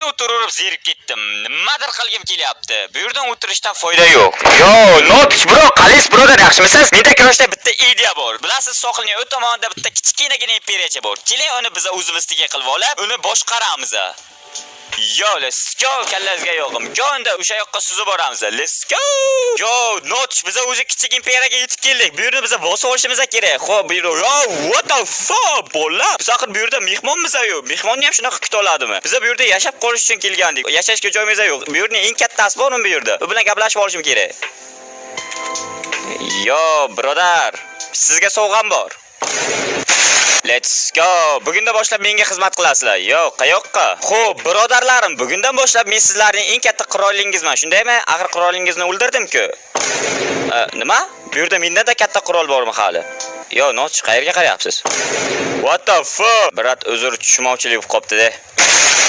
O'tirib zerib ketdim. Nimadir qilgim kelyapti. Bu yerdan o'tirishdan foyda yo'q. Yo, Notch bro, qalis birodar, yaxshimisiz? Menda kirishda bitta ideya bor. Bilasiz, sohilning o'ng tomonida bitta kichkinagina imperiyacha bor. Keling, uni biz o'zimizga qilib olib, uni boshqaramiz. Yo, let's go, kallangizga yo'qim. Yo'nda o'sha yoqqa suzib boramiz. Let's go. Yo, Notch, biz o'zi kichik imperiyaga yetib keldik. Bu yerni biz bosib olishimiz kerak. Xo'p, bu yerda what the fuck, bola? Biz axir bu yerda mehmonmiz-ku. Mehmonni ham shunaqa kuta oladimi? Biz bu yerda yashab qolish uchun kelgandik. Yashashga joyimiz yo'q. Bu yerning eng kattasi bor bu yerda. U bilan gaplashib olishim kerak. Yo, birodar, sizga sovg'am bor. Let's go. Bugundan boshlab menga xizmat qilasizlar. Yo, qayoqqa? Xo'p, birodarlarim, bugundan boshlab men sizlarning eng katta qirollingizman. Shundaymi? Axir qirollingizni o'ldirdim-ku. Nima? Bu yerda menda katta qirol bormi hali? Yo, Notch, qayerga qarayapsiz? What the fuck? Brat, uzr, tushunmovchilik bo'lib qopti-da.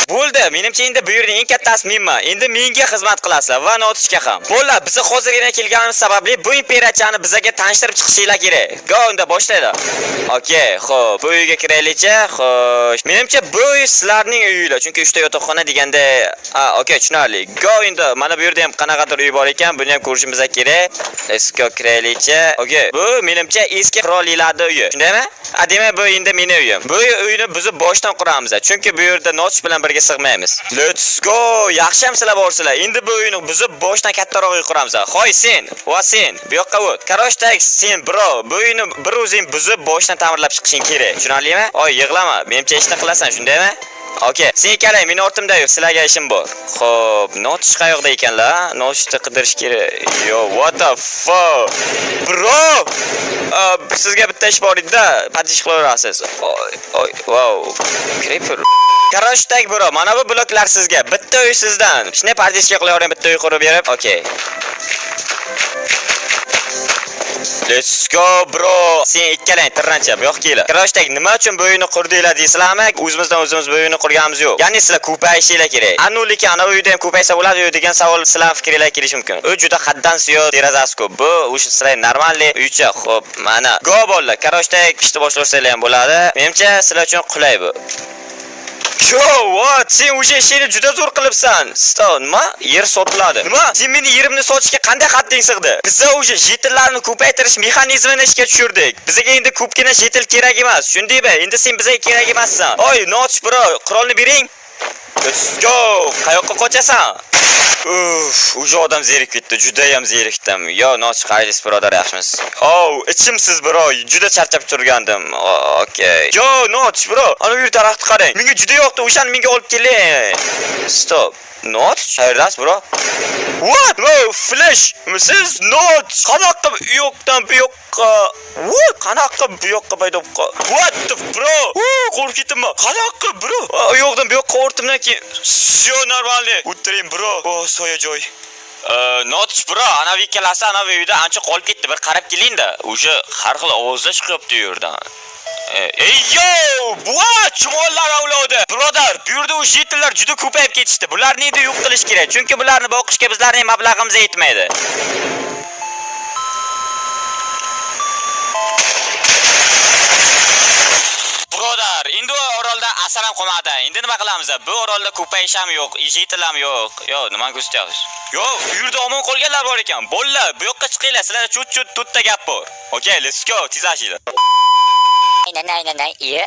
Bo'ldi, menimcha endi bu yerning eng kattasi menman. Endi menga xizmat qilasizlar va Notchga ham. Bo'ldi, biz hozirgina kelganimiz sababli bu imperiyachani bizga tanishtirib chiqishinglar kerak. Go, unda boshlaydi. Okay, xo'p, bu uyga kiraylikchi. Xo'sh, menimcha bu uy sizlarning uyinglar, chunki 3 ta yotoqxona deganda, okay, tushunarli. Go, endi mana bu yerda ham qanaqadir uy bor ekan, buni ham ko'rishimiz kerak. Let's go, kiraylikchi. Okay, bu menimcha eski qirolliklarning uyi. Shundaymi? Demak, bu endi mening uyim. Bu uyni biz boshdan quramiz, chunki bu yerda Notch bilan birga sig'maymiz. Let's go. Yaxshimisizlar borsizlar. Endi bu uyni biz boshdan kattaroq uy quramiz. Xo'y, sen va sen bu yoqqa o't. Qarashdak, sen bro, bu uyni bir o'zing buzib boshdan ta'mirlab chiqishing kerak. Tushunarlimi? Oy, yig'lama. Menimcha ishni qilasan, shundaymi? Okay, sen keling, men ortimda-yu, sizlarga ishim bor. Xo'p, Notch qayoqda ekanlar? Notchni qidirish kerak. Yo, what the fuck? Bro! Sizga bitta ish bor edi-da, patish qilaverasiz. Oy, wow. Creeper. Qarashdak bro, mana bu bloklar sizga. Bitta uy sizdan. Shuni partishga qilaveraymi, bitta uy qurib berib. Okay. Let's go bro. Sen ikkalang tirrancha bu yoqqa kelib. Qarashdak, nima uchun bu uyni qurdinglar deysizlarmi? O'zimizdan o'zimiz bu uyni qurganimiz yo'q. Ya'ni sizlar ko'payishinglar kerak. Lekin ana uyda ham ko'paysa bo'ladi degan savol sizlar fikringlar kelishi mumkin. U juda haddan ziyod derazasi ko'p. Bu o'sha sizlar normalniy uycha. Xo'p, mana. Go bolalar, qarashdak ishni boshlashinglar ham bo'ladi. Menimcha sizlar uchun qulay bu. Yo, what? Sen o'sha ishni juda zo'r qilibsan. Nima? Yer sotiladi. Nima? Sen meni yerimni sotishga qanday hadding sig'di? Biz o'sha jetillarni ko'paytirish mexanizmini ishga tushirdik. Bizga endi ko'pgina jetil kerak emas. Shundaymi? Endi sen bizga kerak emassan. Oy, Notch bro, qurolni bering. Let's go. Qayoqqa qochasan? O'sha odam zerikib ketdi, juda ham zerikdim. Yo, Notch, qaysiz birodar, yaxshimisiz? Ichimsiz bro, juda charchab turgandim. Okay. Yo, Notch bro, ana bu daraxtni qarang. Menga juda yoqdi, o'shani menga olib keling. Stop. Notch, qaerdasiz bro? What? No, flash. Siz Notch, qanaqa bu yoqdan bu yoqqa? Qanaqa bu yoqqa paydo bo'lib? What the bro? Qo'rqitdim. Qanaqa bro? U yoqdan bu yoqqa o'rtimdan keyin. Всё нормально. O'tiring bro. Soya joy. Notch bro, ana bu ikkalasi ana bu uyda ancha qolib ketdi. Bir qarab keling-da. O'sha har xil ovozlar chiqyapti u yerdan. Ey yo, bu chumollar avlodi. Birodar, bu yerda o'sha yetillar juda ko'payib ketishdi. Bularni endi yo'q qilish kerak, chunki bularni boqishga bizlarning mablag'imiz yetmaydi. Birodar, endi orolda asar ham qolmadi. Endi nima qilamiz? Bu orolda ko'payish ham yo'q, yetil ham yo'q. Yo, nima ko'rsatyapsiz? Yo, bu yerda omon qolganlar bor ekan. Bolalar, bu yoqqa chiqinglar. Sizlarga chut-chut to'tta gap bor. Okay, let's go, tezlashinglar. Aynan, iya.